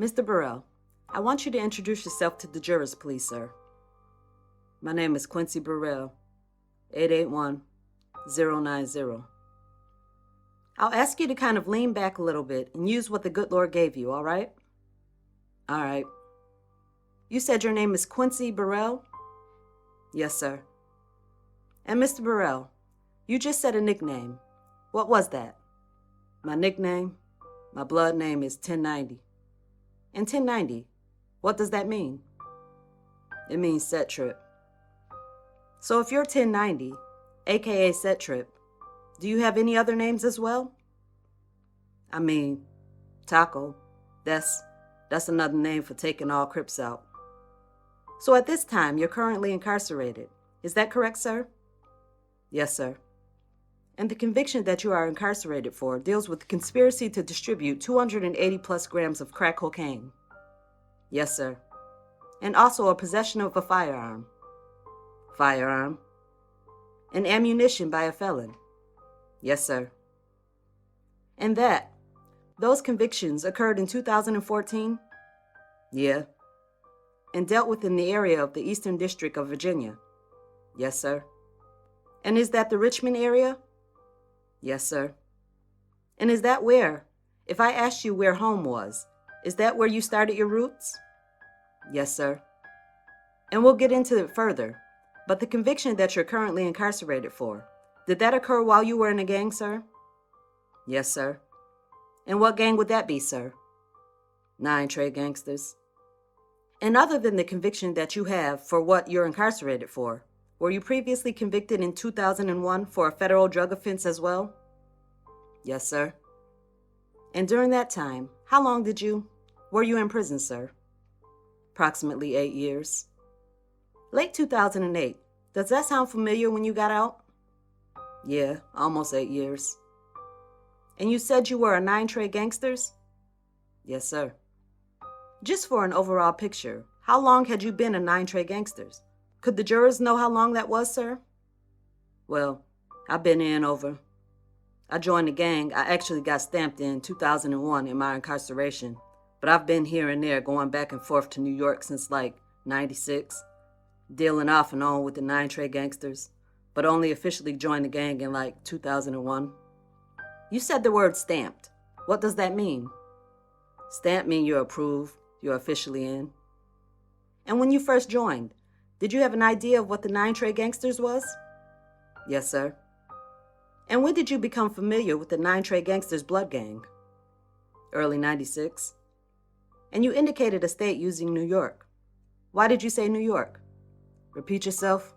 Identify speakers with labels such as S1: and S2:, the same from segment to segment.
S1: Mr. Burrell, I want you to introduce yourself to the jurors, please, sir. My name is Quincy Burrell, 881090. I'll ask you to kind of lean back a little bit and use what the good Lord gave you, all right? All right. You said your name is Quincy Burrell? Yes, sir. And Mr. Burrell, you just said a nickname. What was that? My nickname? My blood name is 1090. And 1090, what does that mean? It means set trip. So if you're 1090, AKA set trip, do you have any other names as well? I mean, Taco, that's another name for taking all Crips out. So at this time, you're currently incarcerated. Is that correct, sir? Yes, sir. And the conviction that you are incarcerated for deals with the conspiracy to distribute 280 plus grams of crack cocaine. Yes, sir. And also a possession of a firearm. Firearm. And ammunition by a felon. Yes, sir. And those convictions occurred in 2014? Yeah. And dealt with in the area of the Eastern District of Virginia? Yes, sir. And is that the Richmond area? Yes, sir. And is that where, if I asked you where home was, is that where you started your roots? Yes, sir. And we'll get into it further, but the conviction that you're currently incarcerated for, did that occur while you were in a gang, sir? Yes, sir. And what gang would that be, sir? Nine Trey gangsters. And other than the conviction that you have for what you're incarcerated for, were you previously convicted in 2001 for a federal drug offense as well? Yes, sir. And during that time, how long were you in prison, sir? Approximately 8 years. Late 2008. Does that sound familiar when you got out? Yeah, almost 8 years. And you said you were a Nine Trey gangsters? Yes, sir. Just for an overall picture, how long had you been a Nine Trey gangsters? Could the jurors know how long that was, sir? Well, I've been in over. I joined the gang. I actually got stamped in 2001 in my incarceration, but I've been here and there going back and forth to New York since like 96, dealing off and on with the Nine Trey gangsters, but only officially joined the gang in like 2001. You said the word stamped. What does that mean? Stamp mean you're approved, you're officially in. And when you first joined, did you have an idea of what the Nine Trey gangsters was? Yes, sir. And when did you become familiar with the Nine Trey gangsters blood gang? Early 96. And you indicated a state using New York. Why did you say New York? Repeat yourself.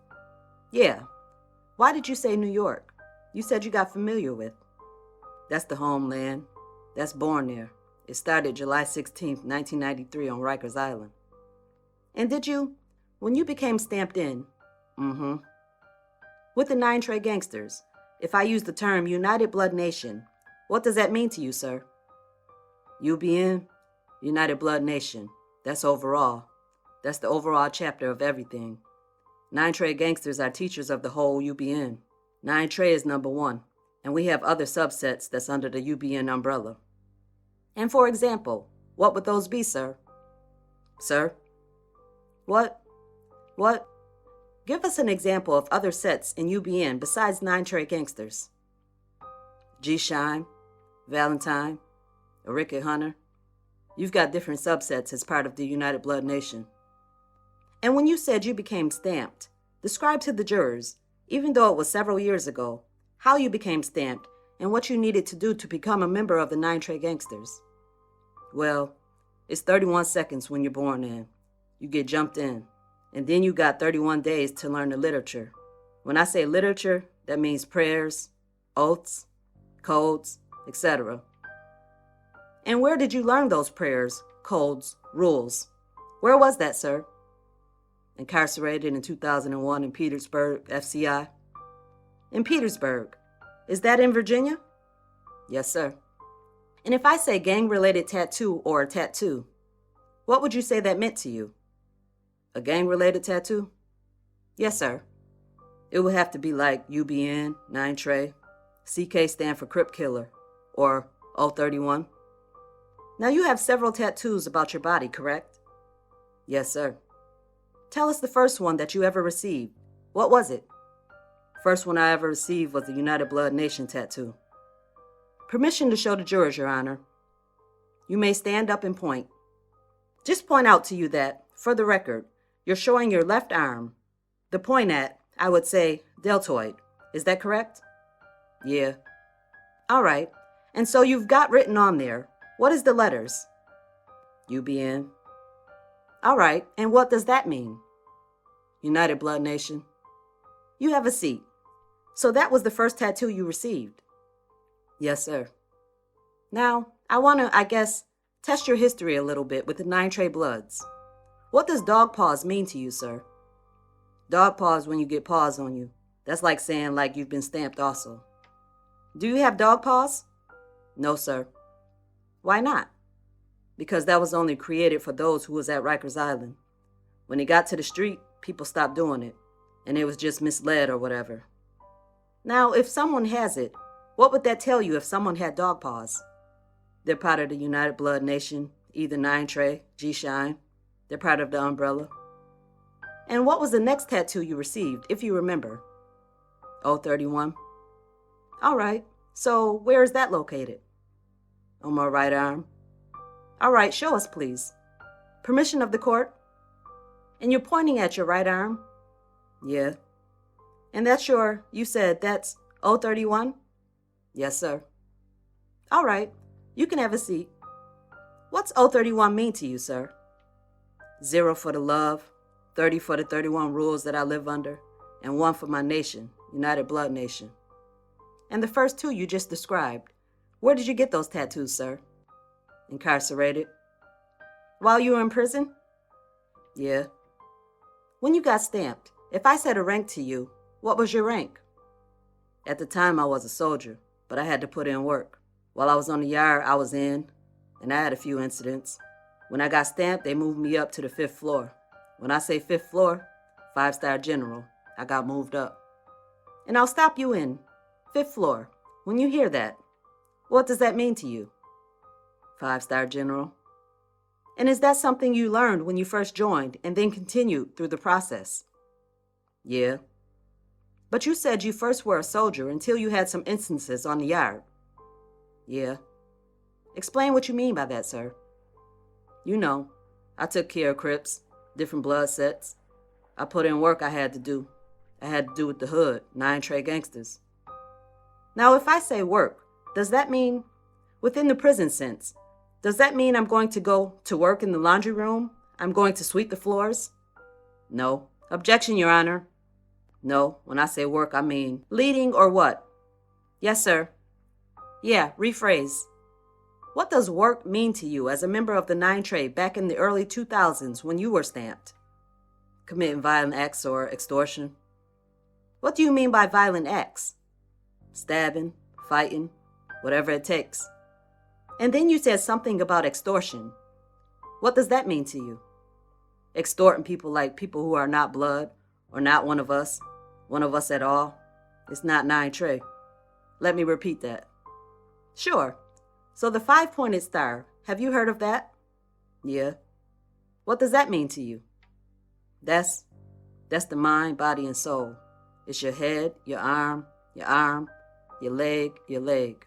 S1: Yeah. Why did you say New York? You said you got familiar with. That's the homeland. That's born there. It started July 16th, 1993 on Rikers Island. And did you, when you became stamped in, with the Nine Trey gangsters, if I use the term United Blood Nation, what does that mean to you, sir? UBN, United Blood Nation, that's overall. That's the overall chapter of everything. Nine Trey gangsters are teachers of the whole UBN. Nine Trey is number one, and we have other subsets that's under the UBN umbrella. And for example, what would those be, sir? Sir? What? Give us an example of other sets in UBN besides Nine Trey gangsters. G-Shine, Valentine, a Ricket Hunter. You've got different subsets as part of the United Blood Nation. And when you said you became stamped, describe to the jurors, even though it was several years ago, how you became stamped and what you needed to do to become a member of the Nine Trey gangsters. Well, it's 31 seconds when you're born in. You get jumped in, and then you got 31 days to learn the literature. When I say literature, that means prayers, oaths, codes, etc. And where did you learn those prayers, codes, rules? Where was that, sir? Incarcerated in 2001 in Petersburg, FCI. In Petersburg. Is that in Virginia? Yes, sir. And if I say gang-related tattoo or a tattoo, what would you say that meant to you? A gang-related tattoo? Yes, sir. It would have to be like UBN, Nine Trey, CK stand for Crip Killer, or 031. Now you have several tattoos about your body, correct? Yes, sir. Tell us the first one that you ever received. What was it? First one I ever received was the United Blood Nation tattoo. Permission to show the jurors, Your Honor. You may stand up and point. Just point out to you that, for the record, you're showing your left arm. The point at, I would say, deltoid. Is that correct? Yeah. All right. And so you've got written on there, what is the letters? UBN. All right. And what does that mean? United Blood Nation. You have a seat. So that was the first tattoo you received? Yes, sir. Now, I want to, I guess, test your history a little bit with the Nine Trey Bloods. What does dog paws mean to you, sir? Dog paws when you get paws on you. That's like saying like you've been stamped also. Do you have dog paws? No, sir. Why not? Because that was only created for those who was at Rikers Island. When it got to the street, people stopped doing it, and it was just misled or whatever. Now, if someone has it, what would that tell you if someone had dog paws? They're part of the United Blood Nation, either Nine Trey, G-Shine. They're part of the umbrella. And what was the next tattoo you received, if you remember? 031. All right, so where is that located? On my right arm. All right, show us, please. Permission of the court? And you're pointing at your right arm? Yeah. And that's you said that's 031? Yes, sir. All right, you can have a seat. What's 031 mean to you, sir? 0 for the love, 30 for the 31 rules that I live under, and 1 for my nation, United Blood Nation. And the first 2 you just described, where did you get those tattoos, sir? Incarcerated. While you were in prison? Yeah. When you got stamped, if I said a rank to you, what was your rank? At the time, I was a soldier, but I had to put in work. While I was on the yard, I was in, and I had a few incidents. When I got stamped, they moved me up to the 5th floor. When I say 5th floor, 5-star general, I got moved up. And I'll stop you in 5th floor. When you hear that, what does that mean to you? 5-star general. And is that something you learned when you first joined and then continued through the process? Yeah. But you said you first were a soldier until you had some instances on the yard. Yeah. Explain what you mean by that, sir. You know, I took care of Crips, different blood sets. I put in work I had to do. I had to do with the hood, Nine Trey gangsters. Now, if I say work, does that mean, within the prison sense, does that mean I'm going to go to work in the laundry room? I'm going to sweep the floors? No. Objection, Your Honor. No, when I say work, I mean leading or what? Yes, sir. Yeah, rephrase. What does work mean to you as a member of the Nine Trey back in the early 2000s when you were stamped? Committing violent acts or extortion? What do you mean by violent acts? Stabbing, fighting, whatever it takes. And then you said something about extortion. What does that mean to you? Extorting people like people who are not blood or not one of us at all. It's not Nine Trey. Let me repeat that. Sure. So the 5-pointed star, have you heard of that? Yeah. What does that mean to you? That's the mind, body, and soul. It's your head, your arm, your leg.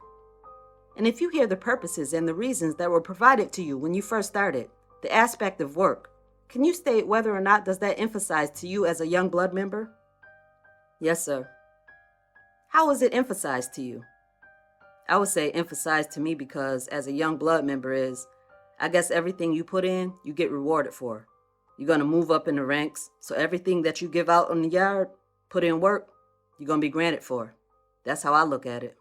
S1: And if you hear the purposes and the reasons that were provided to you when you first started, the aspect of work, can you state whether or not does that emphasize to you as a young blood member? Yes, sir. How is it emphasized to you? I would say emphasized to me because as a young blood member is, I guess everything you put in, you get rewarded for. You're going to move up in the ranks, so everything that you give out on the yard, put in work, you're going to be granted for. That's how I look at it.